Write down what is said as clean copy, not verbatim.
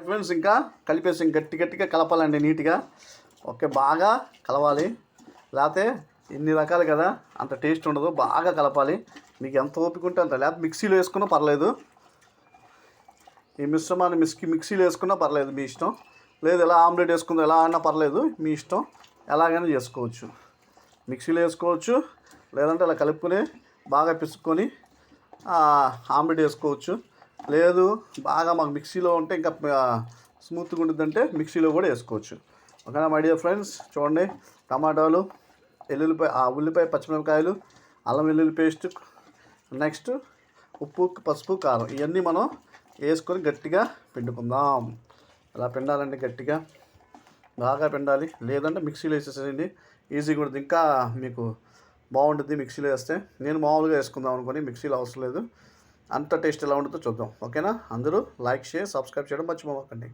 Friends ఇంకా కలిపేసి గట్టిగా కలపాలండి నీట్గా. ఓకే, బాగా కలవాలి, లేకపోతే ఇన్ని రకాలు కదా అంత టేస్ట్ ఉండదు. బాగా కలపాలి, మీకు ఎంత ఓపిక ఉంటే అంత. లేకపోతే మిక్సీలో వేసుకున్నా పర్లేదు, ఈ మిశ్రమాన్ని మిక్సీలో వేసుకున్నా పర్లేదు, మీ ఇష్టం. లేదు ఎలా ఆమ్లెట్ వేసుకుందో ఎలా అన్నా పర్లేదు, మీ ఇష్టం. ఎలాగైనా చేసుకోవచ్చు, మిక్సీలో వేసుకోవచ్చు, లేదంటే అలా కలుపుకొని బాగా పిసుక్కొని ఆమ్లెట్ వేసుకోవచ్చు. లేదు బాగా మాకు మిక్సీలో ఉంటే ఇంకా స్మూత్గా ఉంటుందంటే మిక్సీలో కూడా వేసుకోవచ్చు. ఓకేనా మై డియర్ ఫ్రెండ్స్, చూడండి టమాటాలు, ఉల్లిపాయ, పచ్చిమిరపకాయలు, అల్లం వెల్లుల్లి పేస్ట్, నెక్స్ట్ ఉప్పు, పసుపు, కారం ఇవన్నీ మనం వేసుకొని గట్టిగా పిండుకుందాం. అలా పిండాలండి, గట్టిగా బాగా పిండాలి. లేదంటే మిక్సీలో వేసేసేయండి, ఈజీగా ఉంటుంది, ఇంకా మీకు బాగుంటుంది మిక్సీలో వేస్తే. నేను మామూలుగా వేసుకుందాం అనుకొని మిక్సీలో అవసరం లేదు. అంత టేస్ట్ ఎలా ఉంటుందో చూద్దాం. ఓకేనా, అందరూ లైక్, షేర్, సబ్స్క్రైబ్ చేయడం మర్చిపోకండి.